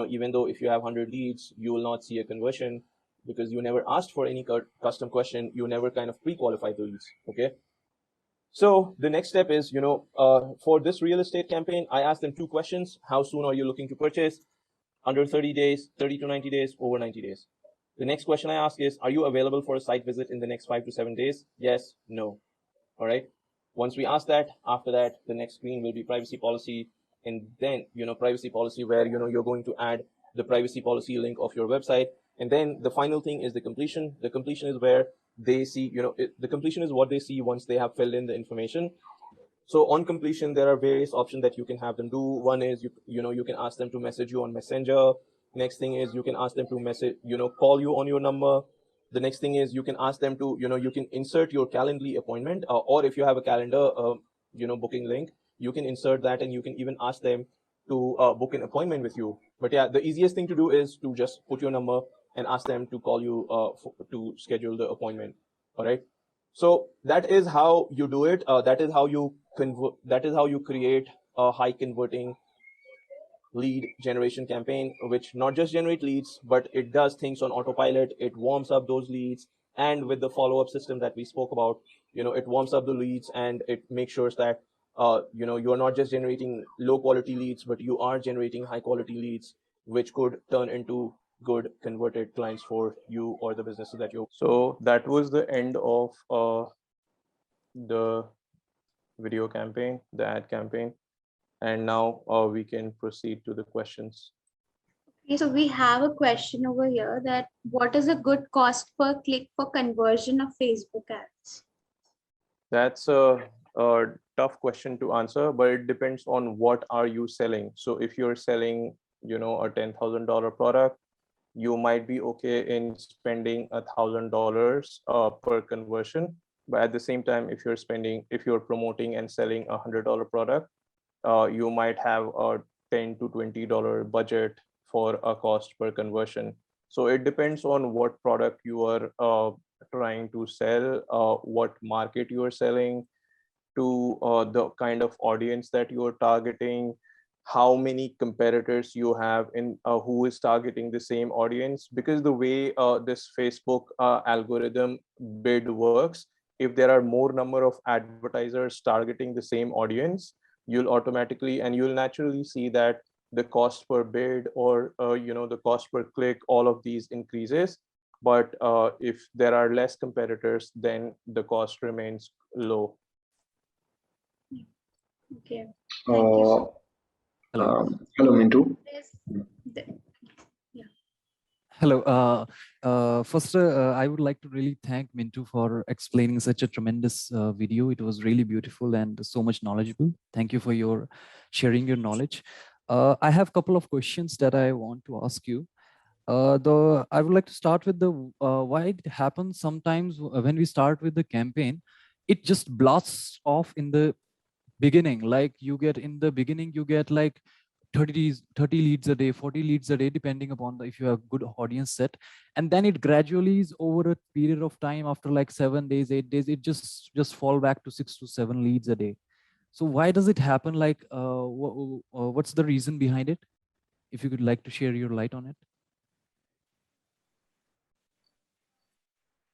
Speaker 5: even though if you have 100 leads, you will not see a conversion because you never asked for any custom question. You never kind of pre-qualified the leads. Okay. So the next step is, for this real estate campaign, I asked them two questions. How soon are you looking to purchase? Under 30 days, 30 to 90 days, over 90 days. The next question I ask is, are you available for a site visit in the next 5 to 7 days? Yes, no. All right. Once we ask that, after that, the next screen will be privacy policy. And then, privacy policy where, you're going to add the privacy policy link of your website. And then the final thing is the completion. The completion is where they see, the completion is what they see once they have filled in the information. So on completion, there are various options that you can have them do. One is, you can ask them to message you on Messenger. Next thing is you can ask them to message, call you on your number. The next thing is you can ask them to, you can insert your Calendly appointment, or if you have a calendar, booking link, you can insert that, and you can even ask them to book an appointment with you. But yeah, the easiest thing to do is to just put your number and ask them to call you to schedule the appointment. All right. So that is how you do it. That is how you convert. That is how you create a high converting lead generation campaign, which not just generate leads, but it does things on autopilot. It warms up those leads, and with the follow-up system that we spoke about, it warms up the leads, and it makes sure that you are not just generating low quality leads, but you are generating high quality leads, which could turn into good converted clients for you or the businesses that you.
Speaker 2: So that was the end of the video campaign, the ad campaign. And now we can proceed to the questions.
Speaker 1: Okay, so we have a question over here that what is a good cost per click for conversion of Facebook ads?
Speaker 2: That's a tough question to answer, but it depends on what are you selling. So if you're selling, a $10,000 product, you might be okay in spending $1,000 per conversion. But at the same time, if you're promoting and selling $100 product, you might have a $10 to $20 budget for a cost per conversion. So it depends on what product you are trying to sell, what market you are selling to, the kind of audience that you are targeting, how many competitors you have in who is targeting the same audience. Because the way this Facebook algorithm bid works, if there are more number of advertisers targeting the same audience, you'll naturally see that the cost per bid or the cost per click, all of these increases. But if there are less competitors, then the cost remains low.
Speaker 1: Okay, thank you.
Speaker 3: Hello, Mintu.
Speaker 1: The- yeah.
Speaker 6: Hello. First, I would like to really thank Mintu for explaining such a tremendous video. It was really beautiful and so much knowledgeable. Thank you for your sharing your knowledge. I have a couple of questions that I want to ask you. I would like to start with the why it happens sometimes when we start with the campaign, it just blasts off in the beginning. Like you get in the beginning, you get like 30 leads a day, 40 leads a day, depending upon if you have good audience set. And then it gradually is over a period of time, after like 7 days, 8 days, it just fall back to 6 to 7 leads a day. So why does it happen? Like what's the reason behind it? If you could like to share your light on it.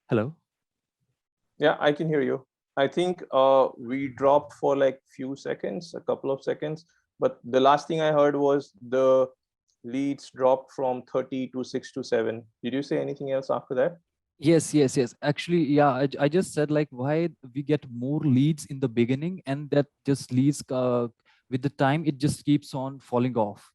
Speaker 6: Hello.
Speaker 5: Yeah, I can hear you. I think we dropped for like few seconds, a couple of seconds, but the last thing I heard was the leads dropped from 30 to 6 to 7. Did you say anything else after that?
Speaker 6: Yes. Actually, yeah, I just said like why we get more leads in the beginning, and that just leads with the time, it just keeps on falling off.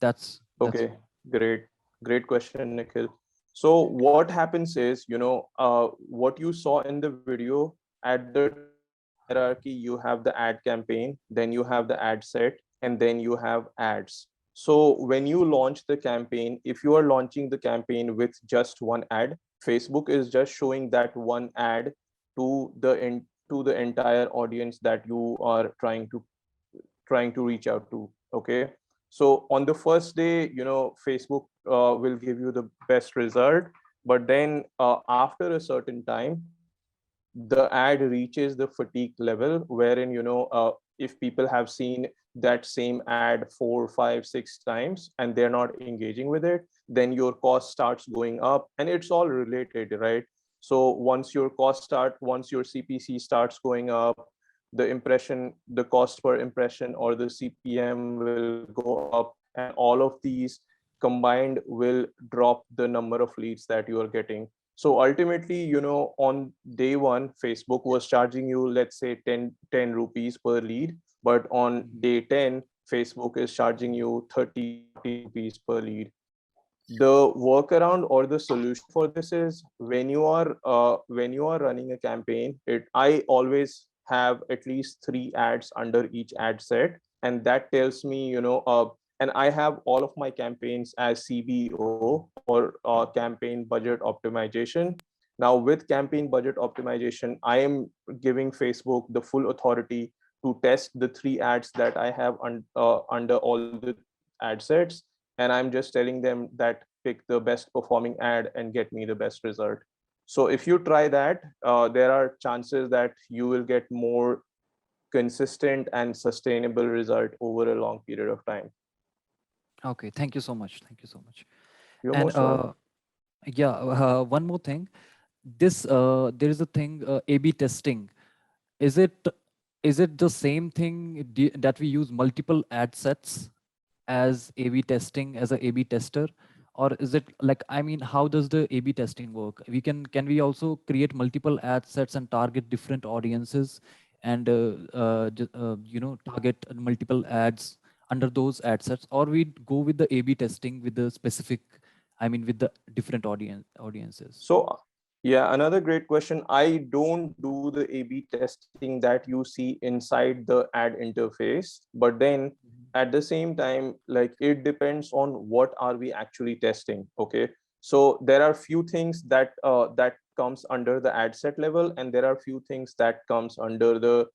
Speaker 6: That's
Speaker 5: Okay, great question, Nikhil. So what happens is, what you saw in the video, at the top of the hierarchy, you have the ad campaign, then you have the ad set, and then you have ads. So when you launch the campaign, if you are launching the campaign with just one ad, Facebook is just showing that one ad to the entire audience that you are trying to reach out to. Okay, so on the first day, Facebook will give you the best result, but then after a certain time, the ad reaches the fatigue level, wherein if people have seen that same ad 4, 5, 6 times and they're not engaging with it, then your cost starts going up, and it's all related, right? So once your CPC starts going up, the cost per impression or the CPM will go up, and all of these combined will drop the number of leads that you are getting. So ultimately, on day one, Facebook was charging you, let's say 10 rupees per lead, but on day 10, Facebook is charging you 30 rupees per lead. The workaround or the solution for this is, when you are running a campaign, I always have at least 3 ads under each ad set, and that tells me, and I have all of my campaigns as CBO, or campaign budget optimization. Now with campaign budget optimization, I am giving Facebook the full authority to test the 3 ads that I have under all the ad sets, and I'm just telling them that pick the best performing ad and get me the best result. So if you try that, there are chances that you will get more consistent and sustainable result over a long period of time.
Speaker 6: okay. Thank you so much. Thank you so much.
Speaker 5: You're
Speaker 6: And
Speaker 5: most welcome.
Speaker 6: yeah, one more thing. There is a thing, A/B testing. Is it the same thing that we use multiple ad sets as A/B testing, as a A/B tester? Or is it like, I mean, how does the A/B testing work? Can we also create multiple ad sets and target different audiences, and target multiple ads under those ad sets, or we go with the A/B testing with the specific, I mean, with the different audiences?
Speaker 5: So yeah, another great question. I don't do the A/B testing that you see inside the ad interface, but then at the same time, like, it depends on what are we actually testing. Okay, so there are few things that comes under the ad set level, and there are few things that comes under the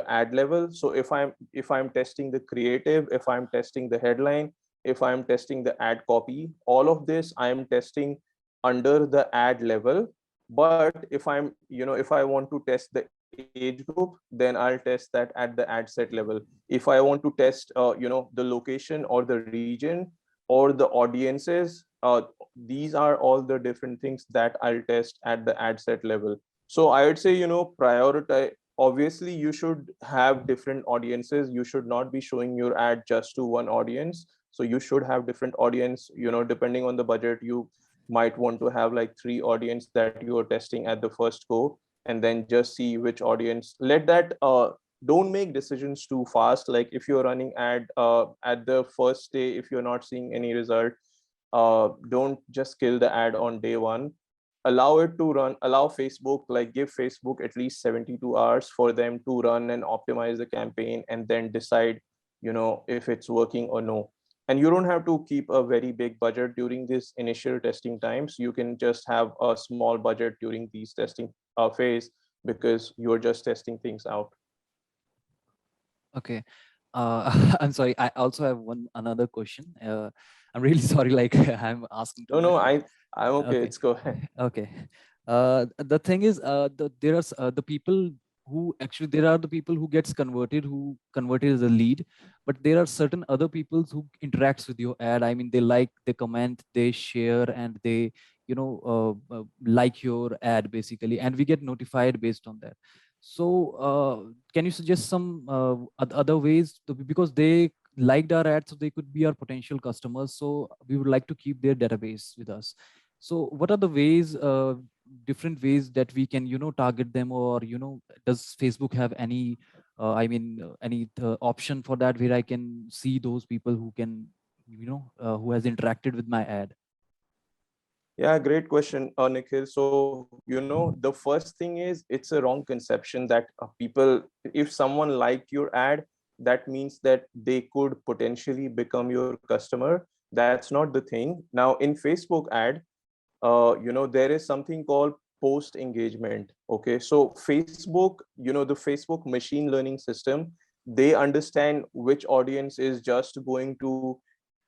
Speaker 5: ad level. So if I'm testing the creative, if I'm testing the headline, if I'm testing the ad copy, all of this I am testing under the ad level. But if I want to test the age group, then I'll test that at the ad set level. If I want to test the location or the region or the audiences, these are all the different things that I'll test at the ad set level. So I would say, prioritize. Obviously you should have different audiences. You should not be showing your ad just to one audience. So you should have different audience, depending on the budget. You might want to have like 3 audience that you are testing at the first go, and then just see which audience. Let that don't make decisions too fast. Like if you're running ad at the first day, if you're not seeing any result, Don't just kill the ad on day one. Allow it to run, allow Facebook, like give Facebook at least 72 hours for them to run and optimize the campaign, and then decide, if it's working or no. And you don't have to keep a very big budget during this initial testing times. You can just have a small budget during these testing phase, because you're just testing things out.
Speaker 6: Okay. I'm sorry. I also have another question. I'm really sorry. Like I'm asking too
Speaker 5: No,
Speaker 6: much.
Speaker 5: I'm okay.
Speaker 6: Okay.
Speaker 5: It's go ahead.
Speaker 6: Okay. The thing is, there are the people who actually, there are the people who gets converted, who converted as a lead, but there are certain other people who interacts with your ad. I mean, they like, they comment, they share, and they, like your ad basically, and we get notified based on that. So can you suggest some other ways because they liked our ad, so they could be our potential customers. So we would like to keep their database with us. So what are the ways, different ways that we can, target them, or, does Facebook have any, any option for that where I can see those people who can, who has interacted with my ad?
Speaker 5: Yeah, great question, Nikhil. So, the first thing is, it's a wrong conception that people, if someone liked your ad, that means that they could potentially become your customer. That's not the thing. Now, in Facebook ad, there is something called post engagement. Okay, so Facebook, the Facebook machine learning system, they understand which audience is just going to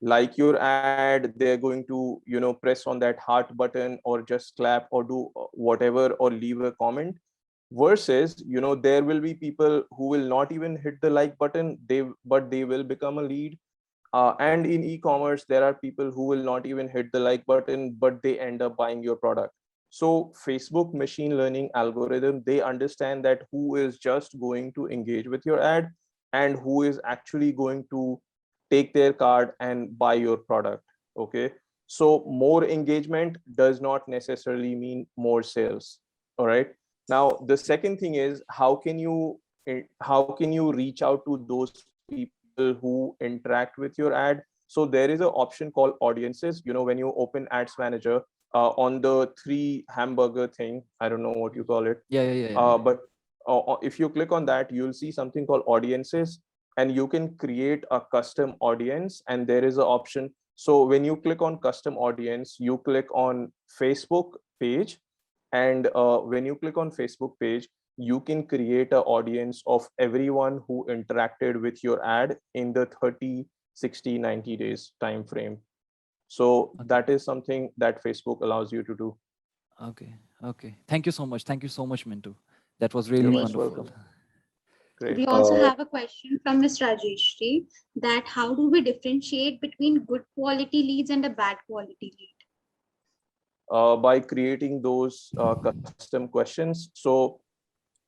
Speaker 5: like your ad. They're going to press on that heart button, or just clap, or do whatever, or leave a comment, versus there will be people who will not even hit the like button, but they will become a lead. And in e-commerce, there are people who will not even hit the like button, but they end up buying your product. So Facebook machine learning algorithm, they understand that who is just going to engage with your ad, and who is actually going to take their card and buy your product. Okay, so more engagement does not necessarily mean more sales. All right. Now the second thing is, how can you reach out to those people who interact with your ad? So there is an option called audiences. When you open ads manager, on the three hamburger thing, I don't know what you call it,
Speaker 6: Yeah.
Speaker 5: but if you click on that, you'll see something called audiences, and you can create a custom audience. And there is an option. So when you click on custom audience, you click on Facebook page, and when you click on Facebook page, you can create an audience of everyone who interacted with your ad in the 30, 60, 90 days time frame. So
Speaker 6: Okay.
Speaker 5: that is something that Facebook allows you to do.
Speaker 6: Okay. Thank you so much. Thank you so much, Mintu. That was really
Speaker 5: You're most
Speaker 6: wonderful.
Speaker 5: welcome. Great.
Speaker 1: We also have a question from Ms. Rajeshri, that how do we differentiate between good quality leads and a bad quality lead?
Speaker 5: By creating those custom questions. So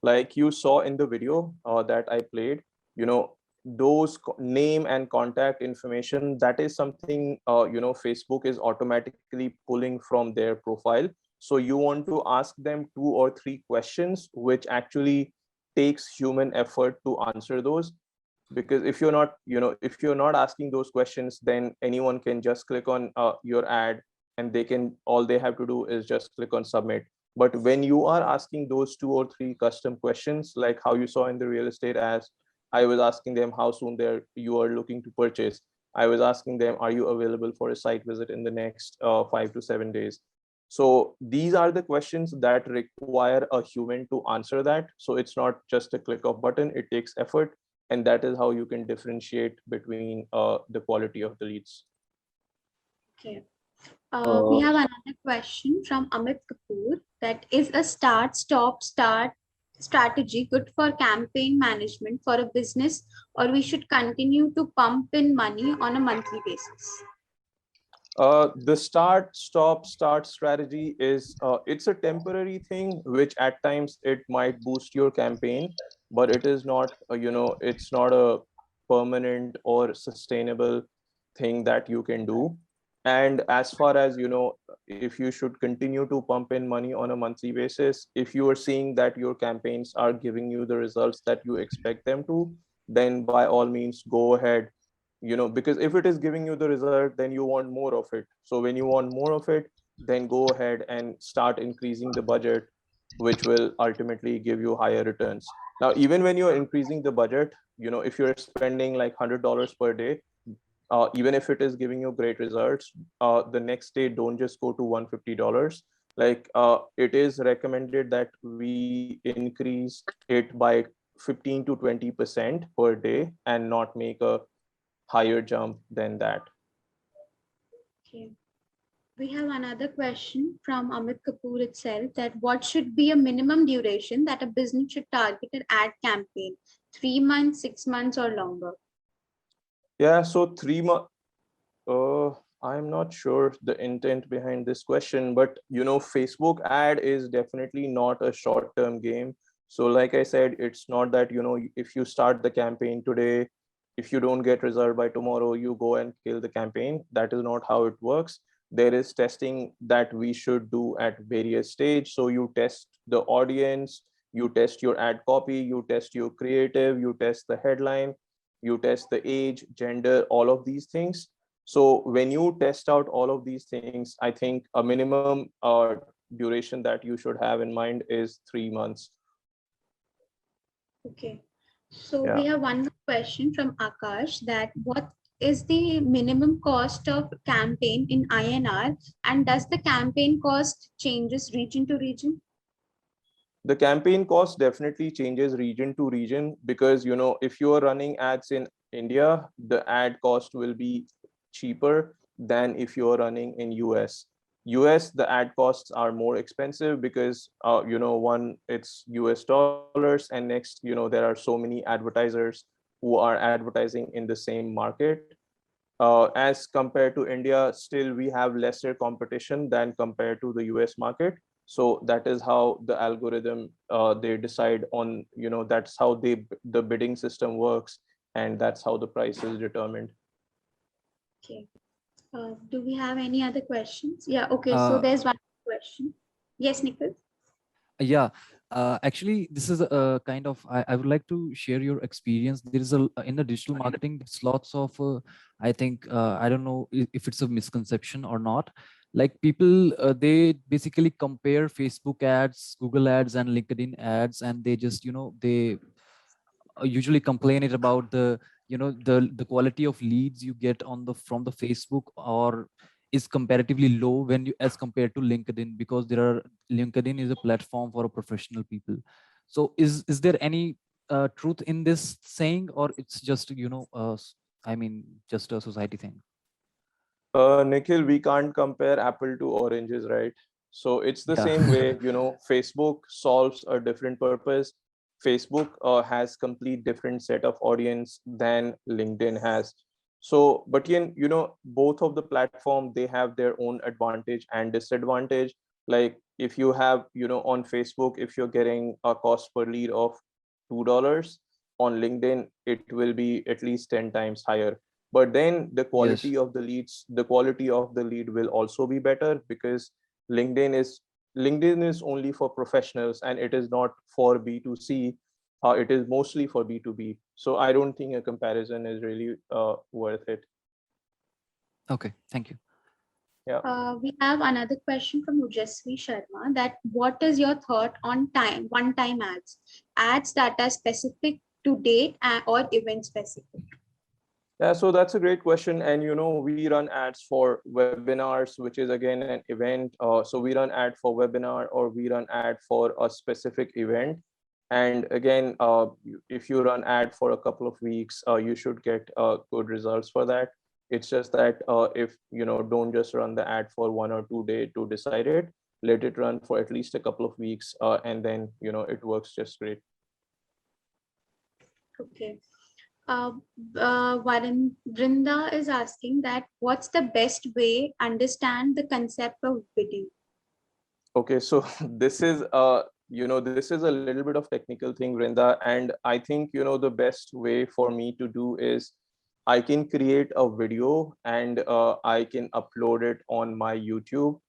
Speaker 5: like you saw in the video that I played, those name and contact information, that is something Facebook is automatically pulling from their profile. So you want to ask them 2 or 3 questions, which actually takes human effort to answer those. Because if you're not asking those questions, then anyone can just click on your ad, and all they have to do is just click on submit. But when you are asking those 2 or 3 custom questions, like how you saw in the real estate ads, I was asking them how soon you are looking to purchase. I was asking them, are you available for a site visit in the next 5 to 7 days? So these are the questions that require a human to answer that. So it's not just a click of button, it takes effort. And that is how you can differentiate between the quality of the leads.
Speaker 1: Okay. We have another question from Amit Kapoor, that is a start, stop, start strategy good for campaign management for a business, or we should continue to pump in money on a monthly basis?
Speaker 5: The start, stop, start strategy is it's a temporary thing, which at times it might boost your campaign, but it is not, it's not a permanent or sustainable thing that you can do. And as far as, if you should continue to pump in money on a monthly basis, if you are seeing that your campaigns are giving you the results that you expect them to, then by all means, go ahead, because if it is giving you the result, then you want more of it. So when you want more of it, then go ahead and start increasing the budget, which will ultimately give you higher returns. Now, even when you're increasing the budget, if you're spending like $100 per day, even if it is giving you great results, the next day don't just go to $150. Like it is recommended that we increase it by 15 to 20% per day and not make a higher jump than that.
Speaker 1: Okay. We have another question from Amit Kapoor itself, that what should be a minimum duration that a business should target an ad campaign? 3 months, 6 months, or longer?
Speaker 5: Yeah, so 3 months. I'm not sure the intent behind this question, but Facebook ad is definitely not a short-term game. So like I said, it's not that, if you start the campaign today, if you don't get result by tomorrow, you go and kill the campaign. That is not how it works. There is testing that we should do at various stages. So you test the audience, you test your ad copy, you test your creative, you test the headline, you test the age, gender, all of these things. So when you test out all of these things, I think a minimum duration that you should have in mind is 3 months.
Speaker 1: Okay. So
Speaker 5: Yeah.
Speaker 1: we have one more question from Akash, that what is the minimum cost of campaign in INR, and does the campaign cost changes region to region?
Speaker 5: The campaign cost definitely changes region to region, because if you are running ads in India, the ad cost will be cheaper than if you are running in US. The ad costs are more expensive because one, it's US dollars, and next, there are so many advertisers who are advertising in the same market. As compared to India, still we have lesser competition than compared to the US market. So that is how the algorithm, they decide on, that's how the bidding system works, and that's how the price is determined.
Speaker 1: Okay. Do we have any other questions? Yeah. Okay. So there's one question. Yes, Nikhil.
Speaker 6: Yeah, actually, this is a kind of, I would like to share your experience. There is in the digital marketing, there's lots of, I think, I don't know if it's a misconception or not. Like people, they basically compare Facebook ads, Google ads, and LinkedIn ads, and they just, they usually complain it about the quality of leads you get on the from the Facebook, or is comparatively low when you as compared to LinkedIn, because LinkedIn is a platform for a professional people. So is there any truth in this saying, or it's just I mean, just a society thing?
Speaker 5: Nikhil, we can't compare apple to oranges, right? So it's the same way, Facebook solves a different purpose. Facebook has complete different set of audience than LinkedIn has. So, but both of the platform, they have their own advantage and disadvantage. Like if you have, on Facebook, if you're getting a cost per lead of $2, on LinkedIn, it will be at least 10 times higher. But then the quality
Speaker 6: Yes.
Speaker 5: of the leads, the quality of the lead will also be better, because linkedin is LinkedIn is only for professionals, and it is not for B2C. It is mostly for B2B. So I don't think a comparison is really worth it.
Speaker 6: Okay, thank you.
Speaker 5: Yeah.
Speaker 1: We have another question from Ujasvi Sharma, that what is your thought on one-time ads that are specific to date or event specific?
Speaker 5: Yeah, so that's a great question. And we run ads for webinars, which is again an event. So we run ad for webinar, or we run ad for a specific event. And again, if you run ad for a couple of weeks, you should get good results for that. It's just that if don't just run the ad for 1 or 2 days to decide it. Let it run for at least a couple of weeks, and then it works just great.
Speaker 1: Okay. Vrinda is asking that what's the best way understand the concept of bidding?
Speaker 5: Okay, so this is this is a little bit of technical thing, Vrinda, and I think the best way for me to do is I can create a video, and I can upload it on my YouTube.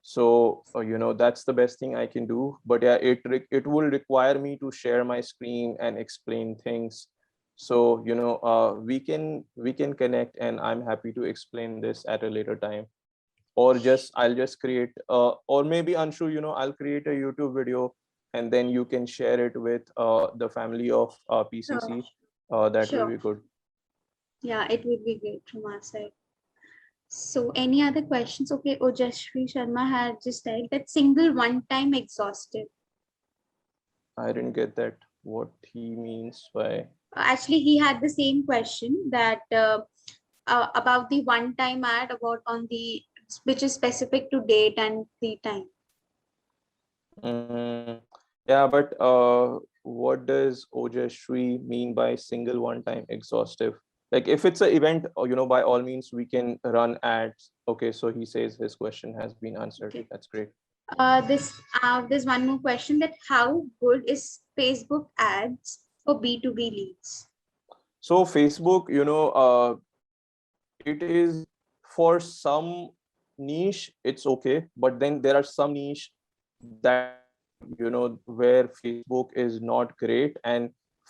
Speaker 5: So that's the best thing I can do. But yeah, it will require me to share my screen and explain things. So, we can connect, and I'm happy to explain this at a later time. Or I'll just create, or maybe Anshu, I'll create a YouTube video, and then you can share it with the family of PCC. That will
Speaker 1: Sure.
Speaker 5: be good.
Speaker 1: Yeah, it would be great from our side. So any other questions? Okay, Ojashri Sharma had just said that single one-time exhaustive.
Speaker 5: I didn't get that, what he means by.
Speaker 1: Actually, he had the same question that about the one-time ad about on the which is specific to date and the time.
Speaker 5: Yeah, but what does Ojashri mean by single one-time exhaustive? Like if it's an event, by all means we can run ads. Okay, so he says his question has been answered.
Speaker 1: Okay.
Speaker 5: That's great.
Speaker 1: There's one more question that how good is Facebook ads for B2B leads?
Speaker 5: So Facebook, it is for some niche, it's okay, but then there are some niche that where Facebook is not great, and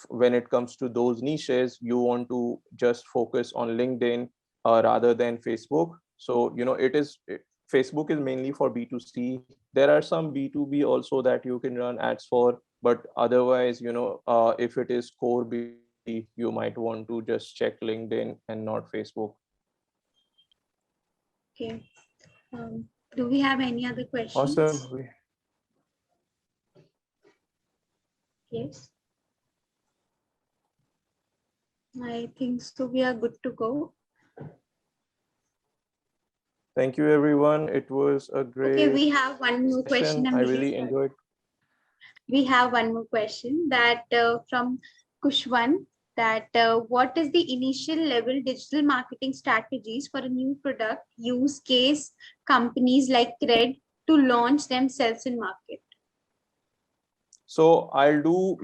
Speaker 5: when it comes to those niches, you want to just focus on LinkedIn rather than Facebook. So Facebook is mainly for B2C. There are some B2B also that you can run ads for, but otherwise, if it is core B2B, you might want to just check LinkedIn and not Facebook.
Speaker 1: Okay. Do we have any other questions?
Speaker 5: Awesome.
Speaker 1: Yes. I think so. We are good to go.
Speaker 5: Thank you, everyone. It was a great.
Speaker 1: Okay, we have one more question.
Speaker 5: I really enjoyed.
Speaker 1: We have one more question that from Kushwan, that what is the initial level digital marketing strategies for a new product use case companies like Cred to launch themselves in market?
Speaker 5: So I'll do,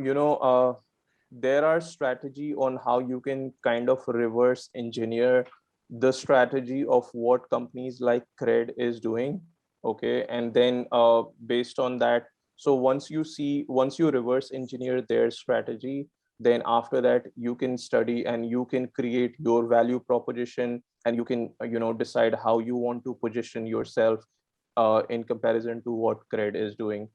Speaker 5: there are strategy on how you can kind of reverse engineer the strategy of what companies like Cred is doing. Okay. And then based on that, so once you reverse engineer their strategy, then after that you can study and you can create your value proposition, and you can, decide how you want to position yourself in comparison to what Cred is doing.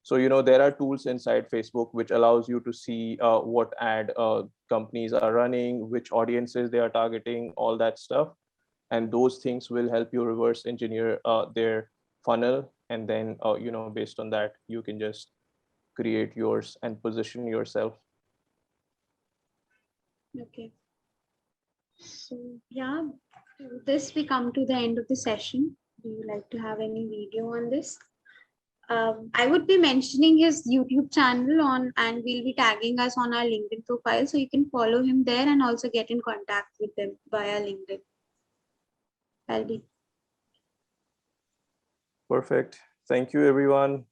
Speaker 5: So, there are tools inside Facebook which allows you to see what ad companies are running, which audiences they are targeting, all that stuff. And those things will help you reverse engineer their funnel. And then, based on that, you can just create yours and position yourself.
Speaker 1: Okay. So yeah, to this we come to the end of the session. Do you like to have any video on this? I would be mentioning his YouTube channel and we'll be tagging us on our LinkedIn profile, so you can follow him there and also get in contact with them via LinkedIn. That'll be
Speaker 5: perfect. Thank you, everyone.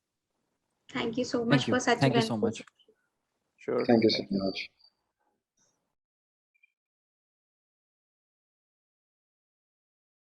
Speaker 1: Thank you so much for such
Speaker 6: Thank
Speaker 1: a
Speaker 6: you so much.
Speaker 5: Sure.
Speaker 3: Thank you so much.